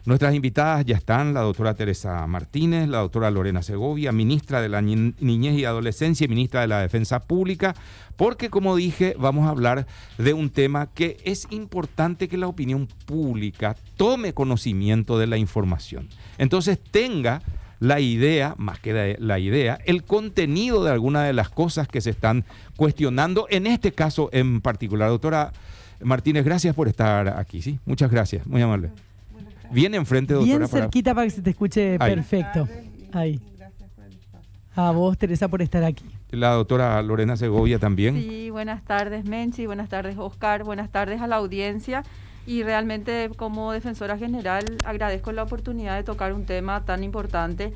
Nuestras invitadas ya están, la doctora Teresa Martínez, la doctora Lorena Segovia, ministra de la Niñez y Adolescencia y ministra de la Defensa Pública, porque como dije, vamos a hablar de un tema que es importante que la opinión pública tome conocimiento de la información. Entonces tenga la idea, más que la idea, el contenido de alguna de las cosas que se están cuestionando, en este caso en particular. Doctora Martínez, gracias por estar aquí, ¿sí? Muchas gracias, muy amable. Bien enfrente, doctora. Bien cerquita para que se te escuche ahí. Perfecto. Ahí. A vos, Teresa, por estar aquí. La doctora Lorena Segovia también. Sí, buenas tardes, Menchi, buenas tardes, Oscar, buenas tardes a la audiencia. Y realmente, como defensora general, agradezco la oportunidad de tocar un tema tan importante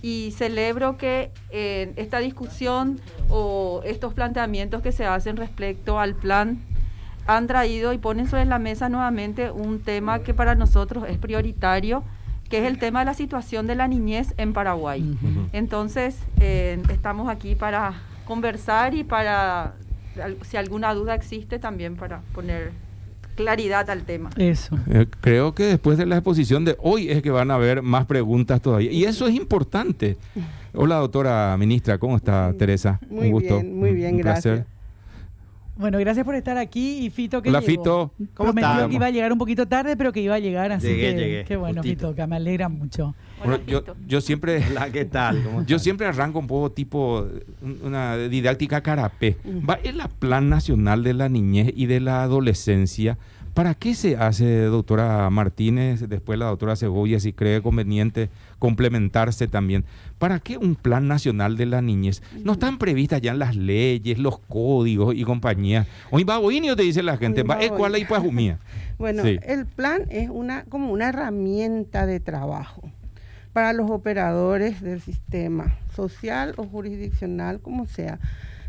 y celebro que esta discusión o estos planteamientos que se hacen respecto al plan han traído y ponen sobre la mesa nuevamente un tema que para nosotros es prioritario, que es el tema de la situación de la niñez en Paraguay. Entonces, estamos aquí para conversar y para, si alguna duda existe, también para poner claridad al tema. Eso. Creo que después de la exposición de hoy es que van a haber más preguntas todavía. Y eso es importante. Hola, doctora ministra, ¿cómo está, Teresa? Muy gusto. Muy bien, gracias. Placer. Bueno, gracias por estar aquí. Y Fito, que Hola, llegó. Fito. ¿Cómo Prometió que iba a llegar un poquito tarde, pero que iba a llegar, así Llegué. Qué bueno, justito. Fito, que me alegra mucho. Bueno, yo siempre... Hola, ¿qué tal? ¿Cómo Yo estás? siempre arranco un poco tipo una didáctica carapé. Va el Plan Nacional de la Niñez y de la Adolescencia. ¿Para qué se hace, doctora Martínez, después la doctora Segovia, si cree conveniente complementarse también? ¿Para qué un Plan Nacional de la Niñez? No están previstas ya en las leyes, los códigos y compañía. Hoy va boinio, te dice la gente, va cuál hay pues humía. Bueno, Sí. el plan es como una herramienta de trabajo para los operadores del sistema social o jurisdiccional, como sea.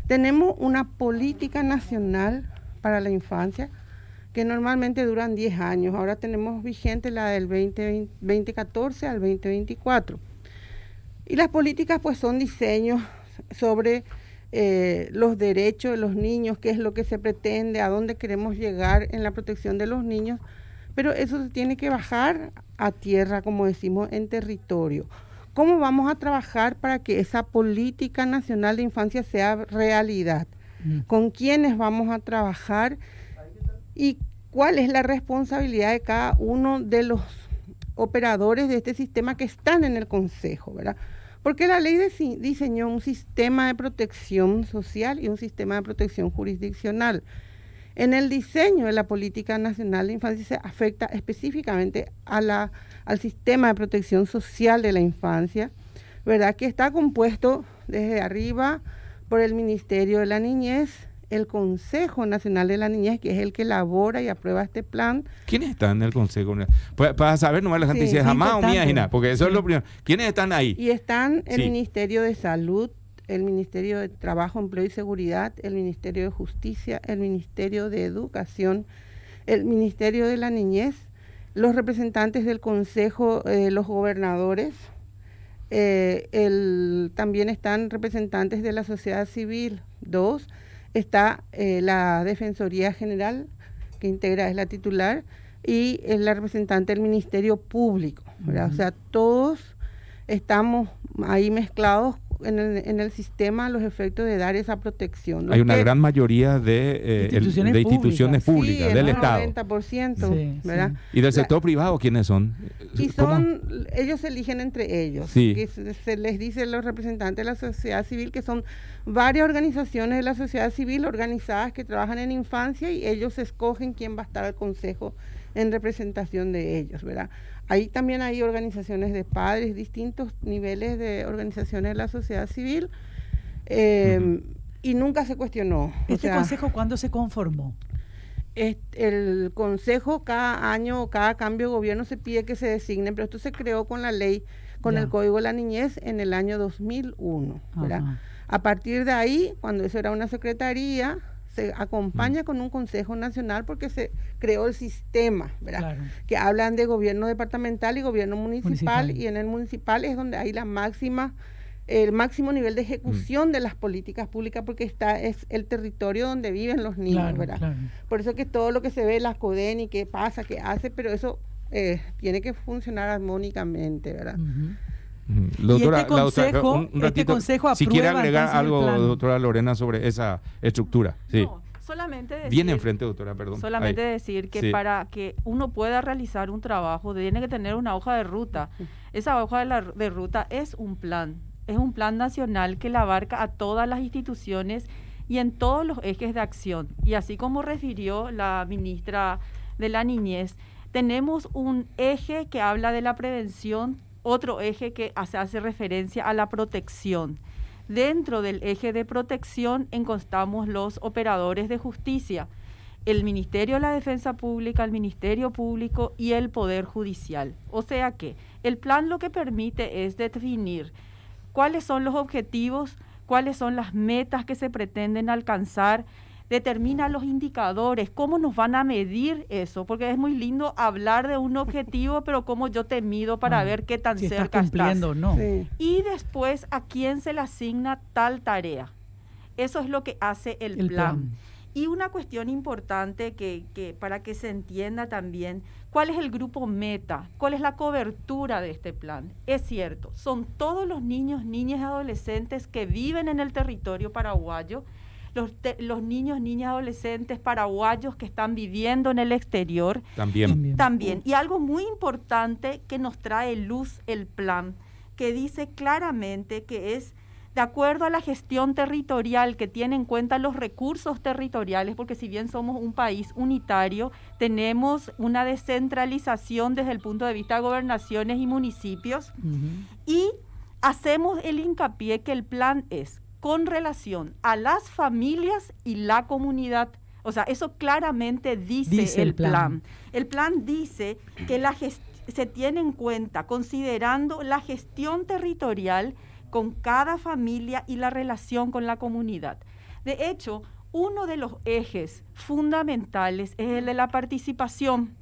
Tenemos una política nacional para la infancia que normalmente duran 10 años. Ahora tenemos vigente la del 2014 al 2024. Y las políticas pues son diseños sobre los derechos de los niños, qué es lo que se pretende, a dónde queremos llegar en la protección de los niños, pero eso se tiene que bajar a tierra, como decimos, en territorio. ¿Cómo vamos a trabajar para que esa política nacional de infancia sea realidad? ¿Con quiénes vamos a trabajar? ¿Y cuál es la responsabilidad de cada uno de los operadores de este sistema que están en el Consejo, ¿verdad? Porque la ley diseñó un sistema de protección social y un sistema de protección jurisdiccional. En el diseño de la Política Nacional de Infancia se afecta específicamente al sistema de protección social de la infancia, ¿verdad? Que está compuesto desde arriba por el Ministerio de la Niñez, el Consejo Nacional de la Niñez, que es el que elabora y aprueba este plan. ¿Quiénes están en el Consejo? Para saber, nomás la gente dice, jamás o mía, porque eso es lo primero. ¿Quiénes están ahí? Y están el Sí. Ministerio de Salud, el Ministerio de Trabajo, Empleo y Seguridad, el Ministerio de Justicia, el Ministerio de Educación, el Ministerio de la Niñez, los representantes del Consejo, los gobernadores, también están representantes de la sociedad civil. Está la Defensoría General, que integra, es la titular, y es la representante del Ministerio Público, ¿verdad? O sea, todos estamos ahí mezclados en el sistema a los efectos de dar esa protección. Hay una gran mayoría de instituciones públicas sí, del el Estado. 90%, Sí, ¿verdad? sí. ¿Y del sector privado quiénes son? Y ¿Cómo? ellos se eligen entre ellos. Sí. Que se les dice a los representantes de la sociedad civil, que son varias organizaciones de la sociedad civil organizadas que trabajan en infancia, y ellos escogen quién va a estar al consejo en representación de ellos, ¿verdad? Ahí también hay organizaciones de padres, distintos niveles de organizaciones de la sociedad civil, y nunca se cuestionó. ¿Este consejo cuándo se conformó? El consejo cada año, cada cambio de gobierno se pide que se designe, pero esto se creó con la ley, con el Código de la Niñez en el año 2001, ¿verdad? Ajá. A partir de ahí, cuando eso era una secretaría, se acompaña con un Consejo Nacional porque se creó el sistema, ¿verdad? Claro. Que hablan de gobierno departamental y gobierno municipal, y en el municipal es donde hay el máximo nivel de ejecución de las políticas públicas, porque es el territorio donde viven los niños, Claro, ¿verdad? claro. Por eso que todo lo que se ve, la CODEN y qué pasa, qué hace, pero eso tiene que funcionar armónicamente, ¿verdad? Doctora, este consejo aprueba, si quiere agregar algo, plan. doctora Lorena, sobre esa estructura. Sí. No, solamente decir, Viene enfrente, doctora, perdón. Solamente decir que para que uno pueda realizar un trabajo tiene que tener una hoja de ruta. Esa hoja de ruta es un plan nacional que la abarca a todas las instituciones y en todos los ejes de acción. Y así como refirió la ministra de la Niñez, tenemos un eje que habla de la prevención, otro eje que hace referencia a la protección. Dentro del eje de protección encontramos los operadores de justicia, el Ministerio de la Defensa Pública, el Ministerio Público y el Poder Judicial. O sea que el plan lo que permite es definir cuáles son los objetivos, cuáles son las metas que se pretenden alcanzar, determina los indicadores, cómo nos van a medir eso, porque es muy lindo hablar de un objetivo, pero cómo yo te mido para ver qué tan cerca estás. O no. Sí. Y después a quién se le asigna tal tarea. Eso es lo que hace el plan. Y una cuestión importante que para que se entienda también, ¿cuál es el grupo meta? ¿Cuál es la cobertura de este plan? Es cierto, son todos los niños, niñas y adolescentes que viven en el territorio paraguayo, los niños, niñas y adolescentes paraguayos que están viviendo en el exterior. También. Y algo muy importante que nos trae luz el plan, que dice claramente que es de acuerdo a la gestión territorial, que tiene en cuenta los recursos territoriales, porque si bien somos un país unitario, tenemos una descentralización desde el punto de vista de gobernaciones y municipios, y hacemos el hincapié que el plan es con relación a las familias y la comunidad. O sea, eso claramente dice el plan. El plan dice que se tiene en cuenta, considerando la gestión territorial con cada familia y la relación con la comunidad. De hecho, uno de los ejes fundamentales es el de la participación.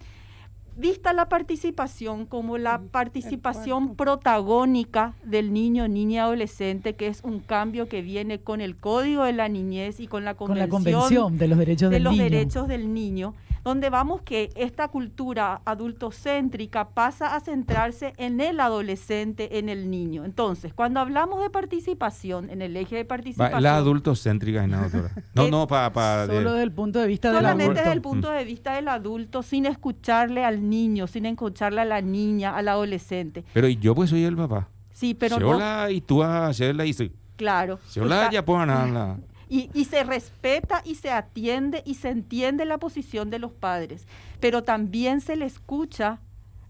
Vista la participación como la participación protagónica del niño, niña y adolescente, que es un cambio que viene con el Código de la Niñez y con la Convención de los Derechos del Niño, donde vamos que esta cultura adultocéntrica pasa a centrarse en el adolescente, en el niño. Entonces, cuando hablamos de participación, en el eje de participación... La adultocéntrica, ¿no, doctora? Solo desde el punto de vista del adulto. Solamente desde el punto de vista del adulto, sin escucharle al niño, sin escucharle a la niña, al adolescente. Pero yo pues soy el papá. Sí, pero y tú y claro. Ya puedo ganar. Y se respeta y se atiende y se entiende la posición de los padres, pero también se le escucha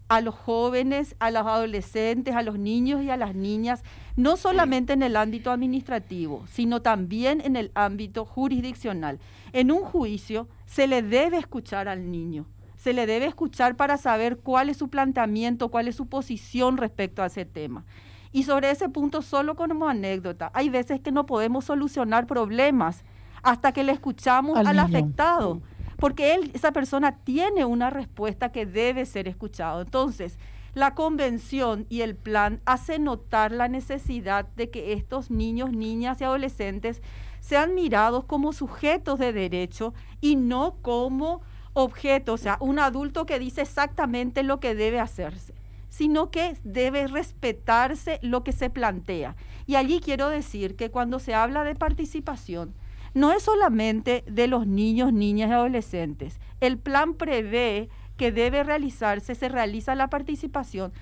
a los jóvenes, a los adolescentes, a los niños y a las niñas, no solamente en el ámbito administrativo, sino también en el ámbito jurisdiccional. En un juicio se le debe escuchar al niño, se le debe escuchar para saber cuál es su planteamiento, cuál es su posición respecto a ese tema. Y sobre ese punto, solo como anécdota, hay veces que no podemos solucionar problemas hasta que le escuchamos al afectado, porque esa persona tiene una respuesta que debe ser escuchada. Entonces, la convención y el plan hacen notar la necesidad de que estos niños, niñas y adolescentes sean mirados como sujetos de derecho y no como objetos, o sea, un adulto que dice exactamente lo que debe hacerse, sino que debe respetarse lo que se plantea. Y allí quiero decir que cuando se habla de participación, no es solamente de los niños, niñas y adolescentes. El plan prevé que se realiza la participación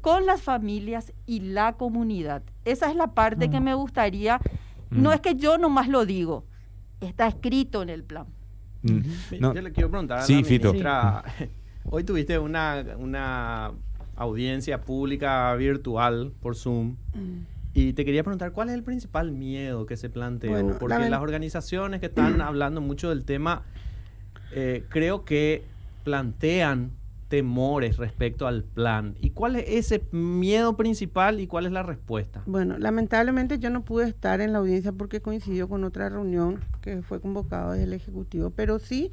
con las familias y la comunidad. Esa es la parte que me gustaría, no es que yo nomás lo digo, está escrito en el plan. Yo le quiero preguntar a la ministra, hoy tuviste una audiencia pública virtual por Zoom y te quería preguntar cuál es el principal miedo que se planteó, porque las organizaciones que están hablando mucho del tema creo que plantean temores respecto al plan. ¿Y cuál es ese miedo principal y cuál es la respuesta? Bueno, lamentablemente yo no pude estar en la audiencia porque coincidió con otra reunión que fue convocada desde el Ejecutivo, pero sí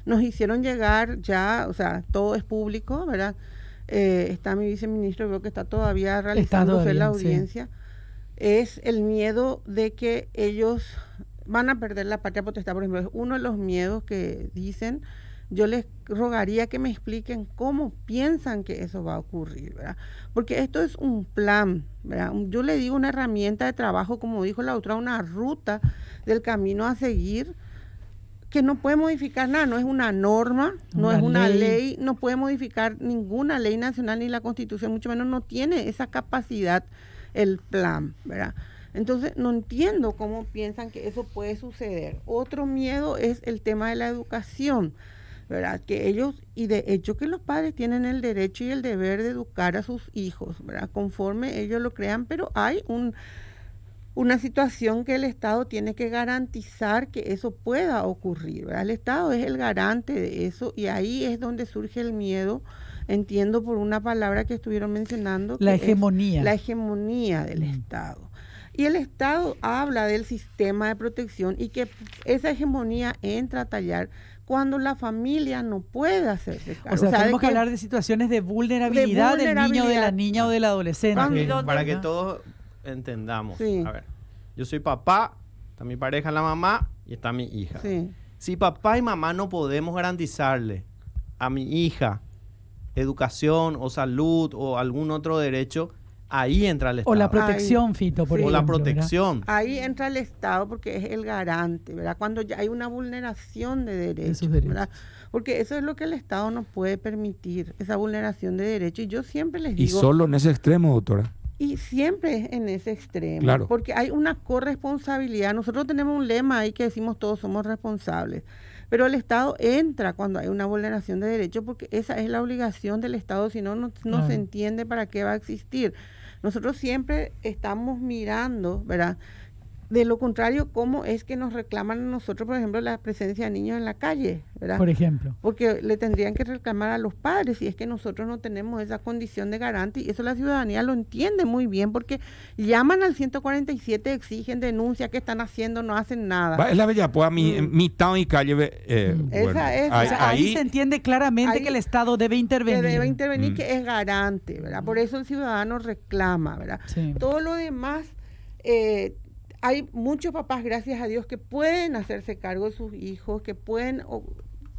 nos hicieron llegar ya, o sea, todo es público, ¿verdad? Está mi viceministro, veo que está todavía realizándose la audiencia. Sí. Es el miedo de que ellos van a perder la patria potestad, por ejemplo, es uno de los miedos que dicen yo les rogaría que me expliquen cómo piensan que eso va a ocurrir, ¿verdad? Porque esto es un plan, ¿verdad? Yo le digo una herramienta de trabajo, como dijo la otra, una ruta del camino a seguir, que no puede modificar nada, no es una norma, no es una ley, no puede modificar ninguna ley nacional ni la Constitución, mucho menos no tiene esa capacidad el plan, ¿verdad? Entonces no entiendo cómo piensan que eso puede suceder. Otro miedo es el tema de la educación, ¿verdad? Que ellos, y de hecho que los padres tienen el derecho y el deber de educar a sus hijos, ¿verdad? Conforme ellos lo crean, pero hay una situación que el Estado tiene que garantizar que eso pueda ocurrir, ¿verdad? El Estado es el garante de eso y ahí es donde surge el miedo, entiendo por una palabra que estuvieron mencionando. La hegemonía. La hegemonía del Estado. Y el Estado habla del sistema de protección y que esa hegemonía entra a tallar cuando la familia no puede hacerse cargo. O sea, tenemos que hablar de situaciones de vulnerabilidad del niño, de la niña o del adolescente. Para que todos entendamos. Sí. A ver, yo soy papá, está mi pareja, la mamá, y está mi hija. Sí. Si papá y mamá no podemos garantizarle a mi hija educación o salud o algún otro derecho, ahí entra el Estado. O la protección, Fito, por ejemplo. O la protección. ¿Verdad? Ahí entra el Estado porque es el garante, ¿verdad? Cuando ya hay una vulneración de derechos, ¿verdad? Porque eso es lo que el Estado no puede permitir, esa vulneración de derechos. Y yo siempre les digo... Y solo en ese extremo, doctora. Y siempre es en ese extremo, claro. Porque hay una corresponsabilidad. Nosotros tenemos un lema ahí que decimos todos somos responsables, pero el Estado entra cuando hay una vulneración de derechos porque esa es la obligación del Estado, si no, no se entiende para qué va a existir. Nosotros siempre estamos mirando, ¿verdad? De lo contrario, ¿cómo es que nos reclaman a nosotros, por ejemplo, la presencia de niños en la calle, ¿verdad? Por ejemplo. Porque le tendrían que reclamar a los padres si es que nosotros no tenemos esa condición de garante, y eso la ciudadanía lo entiende muy bien porque llaman al 147, exigen denuncia, ¿qué están haciendo? No hacen nada. Es la bella, pues a mitad y calle. Esa es. Ahí se entiende claramente que el Estado debe intervenir. Que debe intervenir, que es garante, ¿verdad? Por eso el ciudadano reclama, ¿verdad? Sí. Todo lo demás... hay muchos papás, gracias a Dios, que pueden hacerse cargo de sus hijos, que pueden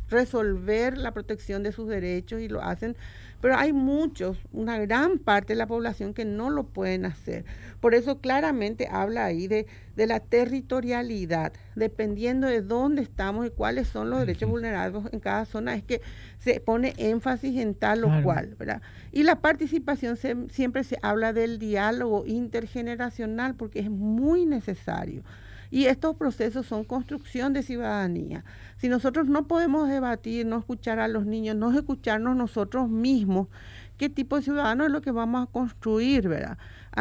resolver la protección de sus derechos y lo hacen, pero hay muchos, una gran parte de la población que no lo pueden hacer. Por eso claramente habla ahí de la territorialidad, dependiendo de dónde estamos y cuáles son los derechos vulnerados en cada zona, es que se pone énfasis en tal o cual, ¿verdad? Y la participación siempre se habla del diálogo intergeneracional porque es muy necesario. Y estos procesos son construcción de ciudadanía. Si nosotros no podemos debatir, no escuchar a los niños, no escucharnos nosotros mismos, ¿qué tipo de ciudadano es lo que vamos a construir, verdad?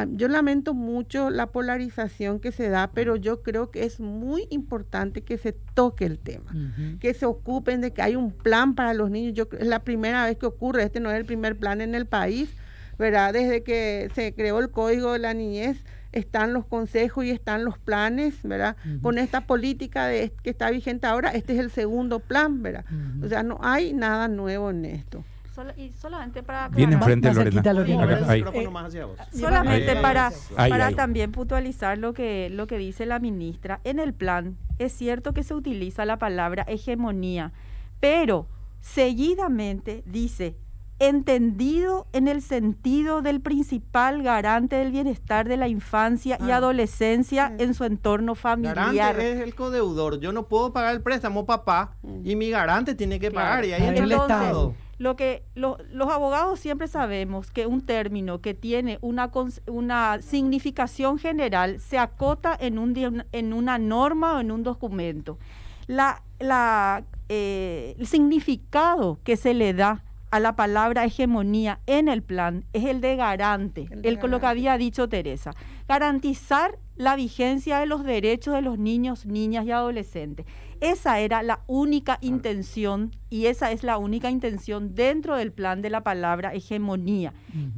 Yo lamento mucho la polarización que se da, pero yo creo que es muy importante que se toque el tema, que se ocupen de que hay un plan para los niños. Es la primera vez que ocurre, este no es el primer plan en el país, ¿verdad? Desde que se creó el Código de la Niñez, están los consejos y están los planes, ¿verdad? Con esta política que está vigente ahora, este es el segundo plan, ¿verdad? O sea, no hay nada nuevo en esto. Y solamente para aclarar, bien enfrente, Lorena. Solamente para también puntualizar lo que dice la ministra. En el plan es cierto que se utiliza la palabra hegemonía, pero seguidamente dice entendido en el sentido del principal garante del bienestar de la infancia y adolescencia en su entorno familiar. Garante es el codeudor. Yo no puedo pagar el préstamo, papá, y mi garante tiene que pagar. Y ahí entra el Estado. Lo que los abogados siempre sabemos que un término que tiene una significación general se acota en una norma o en un documento. El significado que se le da a la palabra hegemonía en el plan es el de garante, lo que había dicho Teresa. Garantizar la vigencia de los derechos de los niños, niñas y adolescentes. Esa era la única intención y esa es la única intención dentro del plan de la palabra hegemonía,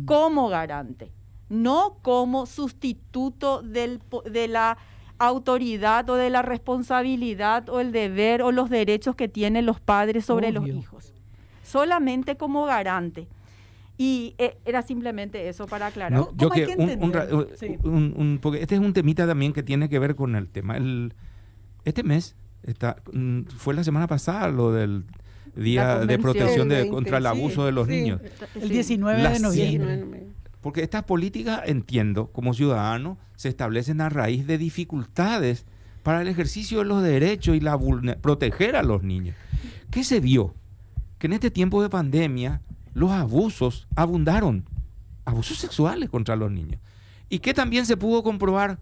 como garante, no como sustituto de la autoridad o de la responsabilidad o el deber o los derechos que tienen los padres sobre los hijos. Solamente como garante. Y era simplemente eso para aclarar. No, yo que porque este es un temita también que tiene que ver con el tema. Este mes fue la semana pasada lo del Día de Protección 20, contra el Abuso de los Niños. El 19 de noviembre. Porque estas políticas, entiendo, como ciudadano, se establecen a raíz de dificultades para el ejercicio de los derechos y proteger a los niños. ¿Qué se vio? Que en este tiempo de pandemia los abusos abundaron, abusos sexuales contra los niños. Y que también se pudo comprobar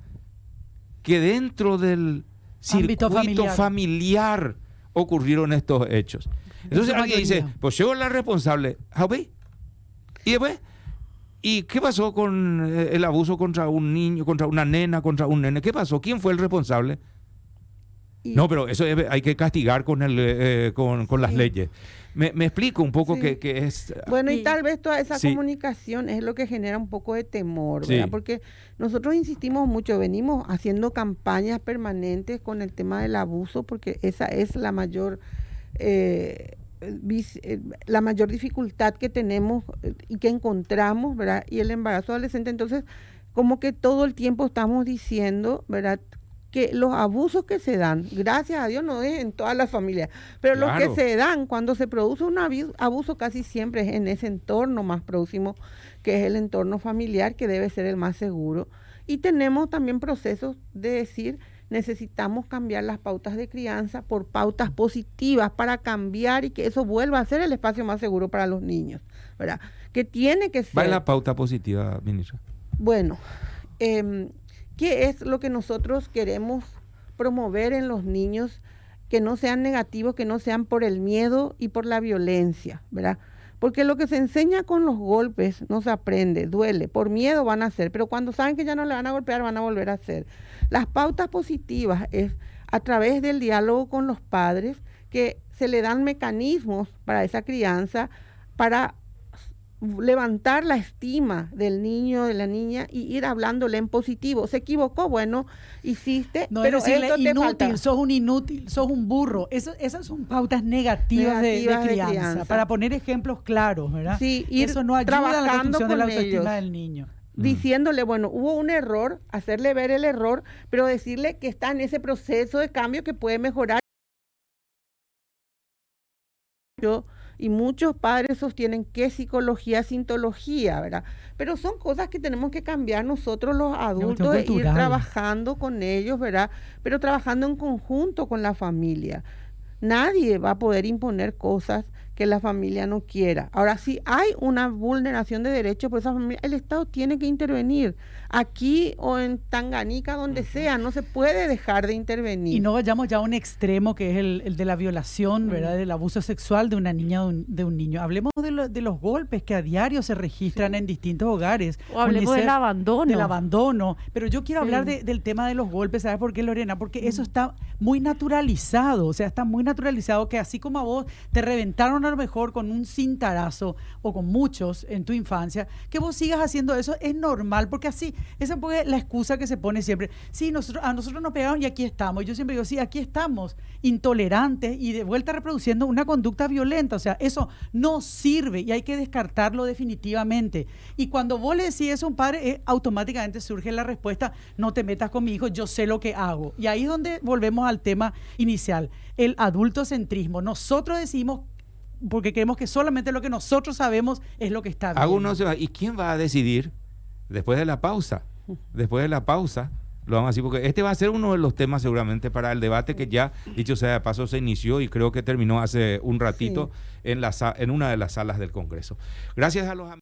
que dentro del circuito familiar ocurrieron estos hechos. Entonces alguien dice, pues llegó la responsable, y después, ¿y qué pasó con el abuso contra un niño, contra una nena, contra un nene? ¿Qué pasó? ¿Quién fue el responsable? No, pero eso hay que castigar con las leyes. Me explico un poco que es... Bueno, y tal vez toda esa comunicación es lo que genera un poco de temor, ¿verdad? Porque nosotros insistimos mucho, venimos haciendo campañas permanentes con el tema del abuso, porque esa es la mayor dificultad que tenemos y que encontramos, ¿verdad? Y el embarazo adolescente, entonces, como que todo el tiempo estamos diciendo, ¿verdad?, que los abusos que se dan, gracias a Dios no es en todas las familias, pero los que se dan, cuando se produce un abuso casi siempre es en ese entorno más próximo, que es el entorno familiar, que debe ser el más seguro. Y tenemos también procesos de decir, necesitamos cambiar las pautas de crianza por pautas positivas para cambiar y que eso vuelva a ser el espacio más seguro para los niños, ¿verdad? Que tiene que ser... ¿Cuál es la pauta positiva, ministra? Bueno, ¿qué es lo que nosotros queremos promover en los niños? Que no sean negativos, que no sean por el miedo y por la violencia, ¿verdad? Porque lo que se enseña con los golpes no se aprende, duele, por miedo van a hacer, pero cuando saben que ya no le van a golpear van a volver a hacer. Las pautas positivas es a través del diálogo con los padres que se le dan mecanismos para esa crianza, para levantar la estima del niño, de la niña y ir hablándole en positivo. Se equivocó, bueno, hiciste, no, pero decirle, esto te inútil, falta. sos un inútil, sos un burro. Esas son pautas negativas de crianza, para poner ejemplos claros, ¿verdad? Sí, ir eso no ayuda a la construcción de la autoestima ellos, del niño. Diciéndole, bueno, hubo un error, hacerle ver el error, pero decirle que está en ese proceso de cambio que puede mejorar. Y muchos padres sostienen que psicología, sintología, ¿verdad? Pero son cosas que tenemos que cambiar nosotros los adultos, e ir trabajando con ellos, ¿verdad? Pero trabajando en conjunto con la familia. Nadie va a poder imponer cosas que la familia no quiera. Ahora, si hay una vulneración de derechos por esa familia, el Estado tiene que intervenir. Aquí o en Tanganica, donde sea, no se puede dejar de intervenir. Y no vayamos ya a un extremo que es el de la violación, ¿verdad? Del abuso sexual de una niña o de un niño. Hablemos de los golpes que a diario se registran en distintos hogares. O hablemos del abandono. Del abandono. Pero yo quiero hablar del tema de los golpes, ¿sabes por qué, Lorena? Porque eso está muy naturalizado, o sea, está muy naturalizado que así como a vos te reventaron a lo mejor con un cintarazo o con muchos en tu infancia, que vos sigas haciendo eso es normal, porque así, esa es la excusa que se pone siempre. Sí, a nosotros nos pegaron y aquí estamos. Yo siempre digo, sí, aquí estamos, intolerantes y de vuelta reproduciendo una conducta violenta. O sea, eso no sirve y hay que descartarlo definitivamente. Y cuando vos le decís eso a un padre, automáticamente surge la respuesta, no te metas con mi hijo, yo sé lo que hago. Y ahí es donde volvemos al tema inicial, el adultocentrismo. Nosotros decimos, porque creemos que solamente lo que nosotros sabemos es lo que está bien. ¿Y quién va a decidir después de la pausa? Después de la pausa, lo vamos a decir, porque este va a ser uno de los temas seguramente para el debate que ya, dicho sea de paso, se inició y creo que terminó hace un ratito en una de las salas del Congreso. Gracias a los amigos.